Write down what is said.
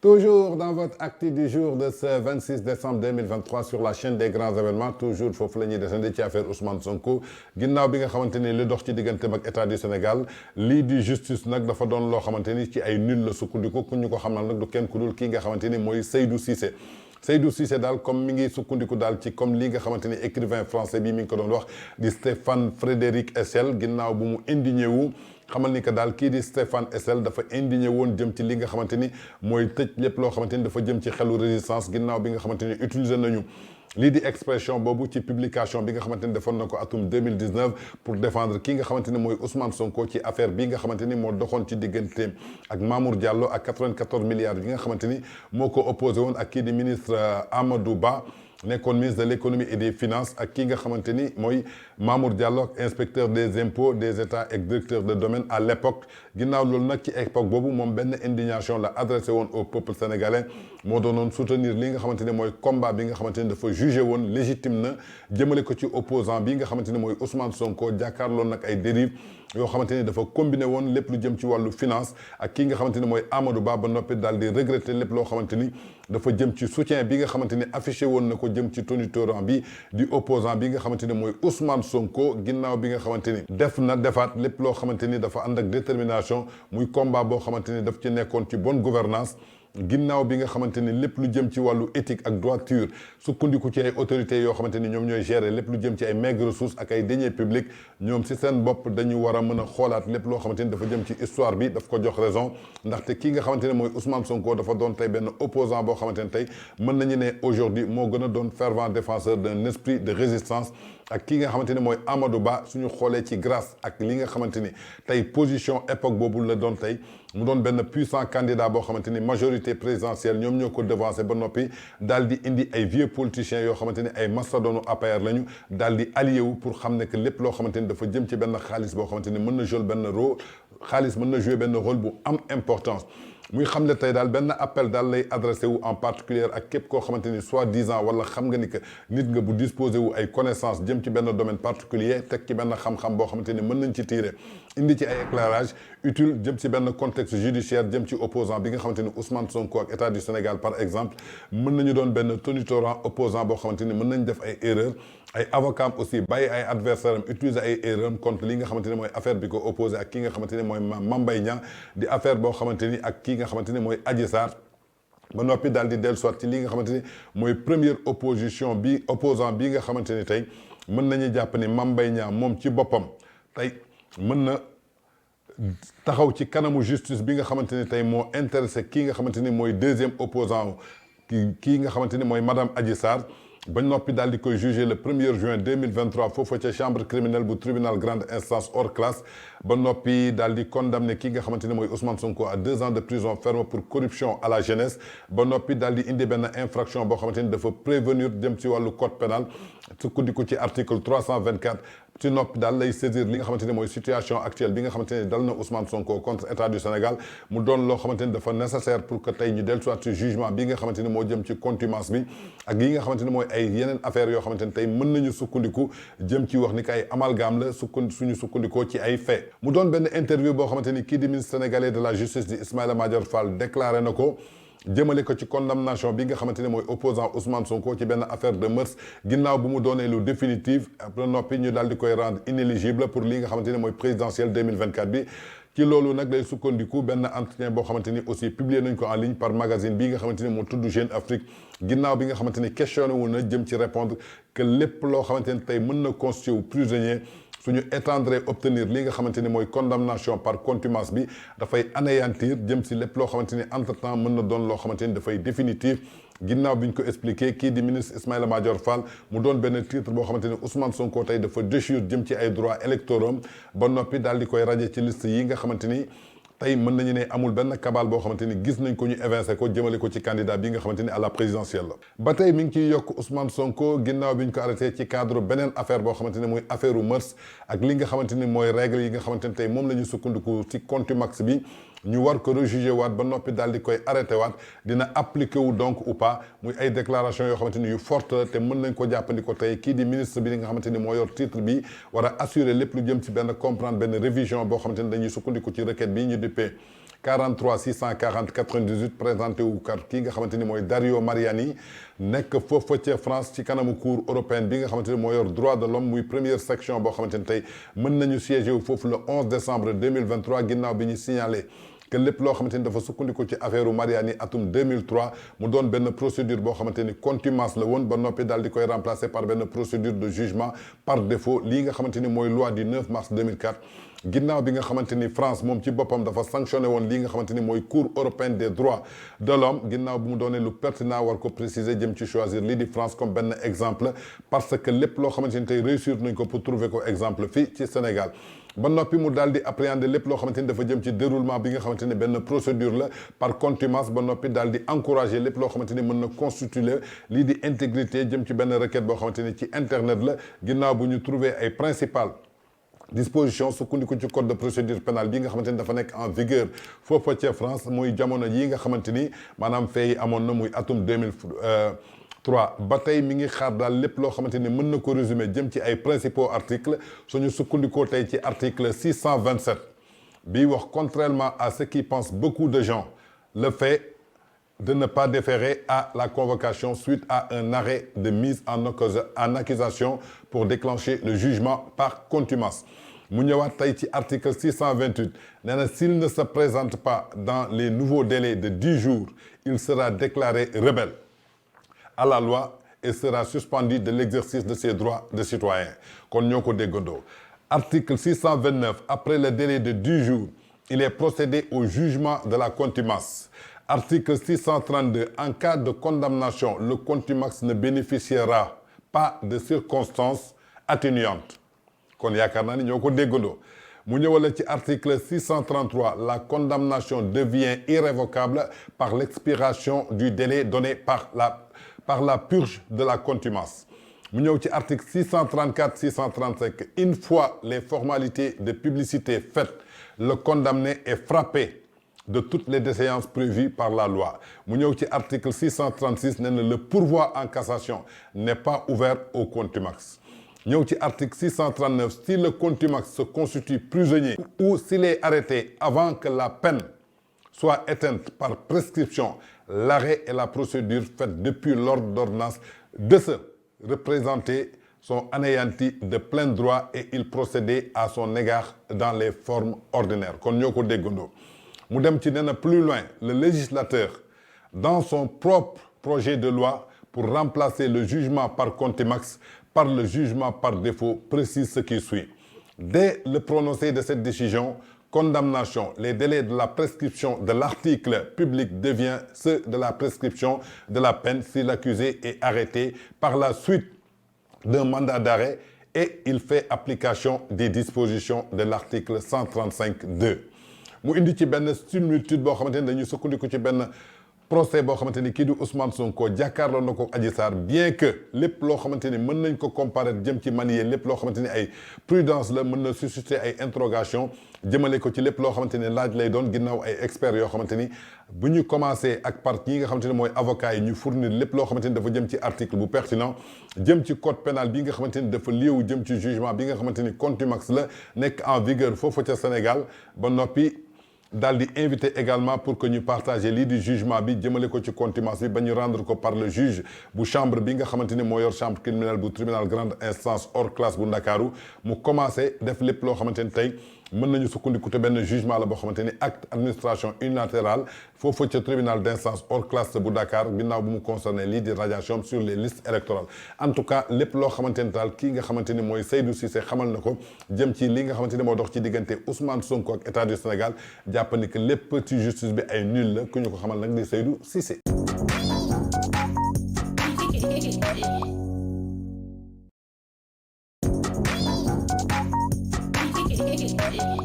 Toujours dans votre actu du jour de ce 26 décembre 2023 sur la chaîne des grands événements toujours foofu la ñuy desandi ci affaire Ousmane Sonko ginnaaw bi nga xamante ni li dox ci digganteem ak état du Sénégal lii di justice nag dafa doon loo xamante ni ci ay nul la sukkandiku ku ñu ko xamal nag du kenn ku dul kii nga xamante ni mooy Seydou Cissé. Seydou Cissé daal comme mi ngi sukkandiku daal ci comme lii nga xamante ni écrivain français bi mi ngi ko doon wax di Stéphane Frédéric Hessel ginnaaw bu mu indigné wu. xamal ni que daal kii di Stéphane Hessel dafa indigné woon jëm ci li nga xamante ni mooy tëj lépp loo xamante ni dafa jëm ci xelu résistance ginnaaw bi nga xamante ni utiliser nañu lii di expression boobu ci publication bi nga xamante ni defoon na ko atum 2019 pour défendre ki nga xamante ni mooy Ousmane Sonko ci affaire bi nga xamante ni moo doxoon ci digganteem ak Mamour Diallo ak 94 milliards yi nga xamante ni moo ko opposé woon ak kii di ministre Amadou Ba nekkoon ministre de l'économie et des finances ak ki nga xamante ni mooy Mamour Diallo inspecteur des impôts des états et directeur de domaine à l'époque ginnaaw loolu nag ci époque boobu moom benn indignation la adressé woon au peuple sénégalais moo doonoon soutenir li nga xamante ni mooy combat bi nga xamante ni dafa jugé woon légitime na jëmale ko ci opposant bi nga xamante ni mooy Ousmane Sonko jàkkaarloon nag ay dérives yoo xamante ni dafa combiné woon lépp lu jëm ci wàllu finance ak ki nga xamante ni mooy Amadou Ba ba noppi daal di regretter lépp loo xamante ni dafa jëm ci soutien bi nga xamante ni affiché woon na ko jëm ci tonitooran bi di opposant bi nga xamante ni mooy Ousmane Sonko ginnaaw bi nga xamante ni def na defaat lépp loo xamante ni dafa ànd ak détermination muy combat boo xamante ni daf ci nekkoon ci bonne gouvernance ginnaaw bi nga xamante ni lépp lu jëm ci wàllu éthique ak droiture sukkandiku ci ay autorités yoo xamante ni ñoom ñooy gérer lépp lu jëm ci ay maigres ressources ak ay deniers publics ñoom si seen bopp dañu war a mën a xoolaat lépp loo xamante ni dafa jëm ci histoire bi daf ko jox raison ndaxte kii nga xamante ne mooy Ousmane Sonko dafa doon tey benn opposant boo xamante ni tey mën nañu ne aujourd'hui moo gën a doon fervent défenseur d'un esprit de résistance ak kii nga xamante ni mooy Amadou Ba suñu xoolee ci grâce ak li nga xamante ni tey position époque boobu la doon tey mu doon benn puissant candidat boo xamante ni majorité présidentielle ñoom ñoo ko devancé ba noppi daal di indi ay vieux politiciens yoo xamante ni ay mastodonu APR lañu daal di allié wu pour xam ne que lépp loo xamante ni dafa jëm ci benn xaalis boo xamante ni mën na jouer benn rôle xaalis mën na jouer benn rôle bu am importance. muy xam ne tey daal benn appel daal lay adressé wu en particulier ak képp koo xamante ni soi-disant wala xam nga ni que nit nga bu disposé wu ay connaissances jëm ci benn domaine particulier teg ci benn xam-xam boo xamante ni mën nañ ci tirer indi ci ay éclairage utile jëm ci benn contexte judiciaire jëm ci opposant bi nga xamante ni Ousmane Sonko ak état du Sénégal par exemple mën nañu doon benn tonitooran opposant boo xamante ni mën nañ def ay erreurs ay avocats aussi bàyyi ay adversaires am utiliser ay erreurs contre li nga xamante ni mooy affaire bi ko opposé ak ki nga xamante ni mooy Mame Mbaye Niang di affaire boo xamante ni ak ki nga xamante ni mooy Adji Sarr ba noppi daal di dellu soit ci li nga xamante ni mooy première opposition bi opposant bi nga xamante ni tey mën nañu jàpp ni Mame Mbaye Niang moom ci boppam tey mën na taxaw ci kanamu justice bi nga xamante ni tey moo intéressé kii nga xamante ni mooy deuxième opposant kii nga xamante ni mooy madame Adji Sarr ba noppi daal di koy jugé le 1er juin 2023 foofu ca chambre criminelle bu tribunal grande instance hors classe ba noppi daal di condamné kii nga xamante ni mooy Ousmane Sonko à 2 ans de prison ferme pour corruption à la jeunesse ba noppi daal di indi benn infraction boo xamante ni dafa prévenir jëm ci wàllu code pénal sukkandiku ci article 324 ci noppi daal lay saisir li nga xamante ni mooy situation actuelle bi nga xamante ni dal na Ousmane Sonko contre état du Sénégal mu doon loo xamante ni dafa nécessaire pour que tey ñu dellu soit ci jugement bi nga xamante ni moo jëm ci contumace bi ak yi nga xamante ni mooy ay yeneen affaires yoo xamante ni tey mën nañu sukkandiku jëm ci wax ni que ay amalgame la suñu sukkandikoo ci ay fait mu doon benn interview boo xamante ni kii di ministre sénégalais de la justice di Ismaïla Madior Fall déclaré na ko jëmale ko ci condamnation bi nga xamante ne mooy opposant Ousmane Sonko ci benn affaire de mœurs ginnaaw bu mu doonee lu définitive ba noppi ñu daal di koy rendre inéligible pour li nga xamante ne mooy présidentielle 2024 bi ci loolu nag lay sukkandiku benn entretien boo xamante ni aussi publié nañ ko en ligne par magazine bi nga xamante ni moo tudd Jeune Afrique ginnaaw bi nga xamante ni questionné wu na jëm ci répondre que lépp loo xamante ni tey mën na constituer prisonnier suñu étendre obtenir li nga xamante ni mooy condamnation par contumace bi dafay anéantir jëm si lépp loo xamante ni entre temps mën na doon loo xamante ni dafay définitif ginnaaw bi ñu ko expliqué kii di ministre Ismaïla Madior Fall mu doon benn titre boo xamante ni Ousmane Sonko tey dafa déchure jëm ci ay droits électoraux ba noppi daal di koy raje ci liste yi nga xamante ni tey mën nañu ne amul benn cabale boo xamante ni gis nañ ko ñu évincé ko jëmale ko ci candidat bi nga xamante ni à la présidentielle la ba tey mi ngi ciy yokk Ousmane Sonko ginnaaw bi ñu ko arrêté ci cadre beneen affaire boo xamante ni muy affaire u mœurs ak li nga xamante ni mooy règle yi nga xamante ni tey moom la ñu sukkandiku ci contumace bi ñu war ko rejuger waat ba noppi daal di koy arrêté waat dina appliqué wu donc ou pas muy ay déclaration yoo xamante ni yu forte te mën nañ ko jàppandiko tey kii di ministre bi nga xamante ni moo yor titre bi war a assurer lépp lu jëm ci benn comprendre benn révision boo xamante ni dañuy sukkandiku ci requête bi ñu dippee 43 640 98 présenté wu kat kii nga xamante ni mooy Dario Mariani nekk foofa ca France ci kanamu cour européenne bi nga xamante ni moo yor droit de l'homme muy première section boo xamante ni tey mën nañu siéger wu foofu le 11 décembre 2023 ginnaaw bi ñu signalé que lépp loo xamante ni dafa sukkandiku ci affaire Mariani atum 2003 mu doon benn procédure boo xamante ni contumace la woon ba noppi daal di koy remplacer par benn procédure de jugement par défaut lii nga xamante ni mooy loi du 9 mars 2004 ginnaaw bi nga xamante ni France moom ci boppam dafa sanctionné woon lii nga xamante ni mooy cour européenne des droits de l'homme ginnaaw bi mu doonee lu pertinent war ko préciser jëm ci choisir lii di France comme benn exemple parce que lépp loo xamante ni tey réussir nañ ko pour trouver ko exemple fii ci Sénégal ba noppi mu daal di appréhender lépp loo xamante ni dafa jëm ci déroulement bi nga xamante ni benn procédure la par contumace ba noppi daal di encourager lépp loo xamante ni mën na constituer lii di intégrité jëm ci benn requête boo xamante ni ci internet la ginnaaw bu ñu trouver ay principales disposition sukkandiku ci code de procédure pénale bi nga xamante ni dafa nekk en vigueur foofa ca France muy jamono yi nga xamante ni maanaam fee amoon na muy atum 2003 ba tey mi ngi xaar daal lépp loo xamante ni mën na ko résumer jëm ci ay principaux articles suñu sukkandikoo tey ci article 627 bi wax contrairement à ce qui pensent beaucoup de gens le fait de ne pas déférer à la convocation suite à un arrêt de mise en accusation pour déclencher le jugement par contumace. mu ñëwaat tey ci article 628 nee na s'il ne se présente pas dans les nouveaux délais de 10 jours il sera déclaré rebelle à la loi et sera suspendu de l'exercice de ses droits de citoyen kon ñoo ko déggandoo. Article 629 après le délai de 10 jours il est procédé au jugement de la contumace. Article 632 en cas de condamnation le contumax ne bénéficiera pas de circonstances atténuantes kon yaakaar naa ni ñoo ko déggandoo. mu ñëwale ci article 633 la condamnation devient irrévocable par l'expiration du délai donné par la purge de la contumace. mu ñëw ci article 634 635 une fois les formalités de publicité faites le condamné est frappé de toutes les déséances prévues par la loi. mu ñëw ci article 636 nee na le pourvoi en cassation n'est pas ouvert au contumax. ñëw ci article 639 si le contumax se constitue prisonnier ou s'il est arrêté avant que la peine soit éteinte par prescription l'arrêt et la procédure faite depuis l'ordre d'ordonnance de se représenter sont anéantis de plein droit et il procédait à son égard dans les formes ordinaires kon ñoo ko déggandoo. mu dem ci nee na plus loin le législateur dans son propre projet de loi pour remplacer le jugement par contumace par le jugement par défaut précise ce qui suit. Dès le prononcé de cette décision condamnation les délais de la prescription de l'article public devient ceux de la prescription de la peine si l'accusé est arrêté par la suite d'un mandat d'arrêt et il fait application des dispositions de l'article 135.2. mu indi ci benn similitude boo xamante ni dañuy sukkandiku ci benn procès boo xamante ni kii di Ousmane Sonko jàkkaarloo na ko Adji Sarr bien que lépp loo xamante ni mën nañ ko comparer jëm ci manier lépp loo xamante ni ay prudence la mën na susciter ay interrogation jëmale ko ci lépp loo xamante ni laaj lay doon ginnaaw ay experts yoo xamante ni bu ñu commencé ak partie yi nga xamante ni mooy avocats yi ñu fournir lépp loo xamante ni dafa jëm ci article bu pertinent jëm ci code pénal bi nga xamante ni dafa liewu jëm ci jugement bi nga xamante ni contumax la nekk en vigueur foofu ca Sénégal ba noppi daal di invité également pour que ñu partager lii di jugement bi jëmale ko ci contumace bi ba ñu rendre ko par le juge bu chambre bi nga xamante ni moo yor chambre criminelle bu tribunal grande instance hors classe bu Ndakaaru mu commencé def lépp loo xamante ni tey mën nañu sukkandiku te benn jugement la boo xamante ni acte administration unilatérale foofu ca tribunal d'instance hors classe bu Dakar ginnaaw bu mu concerné lii di radiation sur les listes électorales en tout cas lépp loo xamante ni daal kii nga xamante ni mooy Seydou Cissé xamal na ko jëm ci li nga xamante ni moo dox ci diggante Ousmane Sonko ak état du Sénégal jàpp ni que lépp ci justice bi ay nul la ku ñu ko xamal nag di Seydou Cissé. Yeah.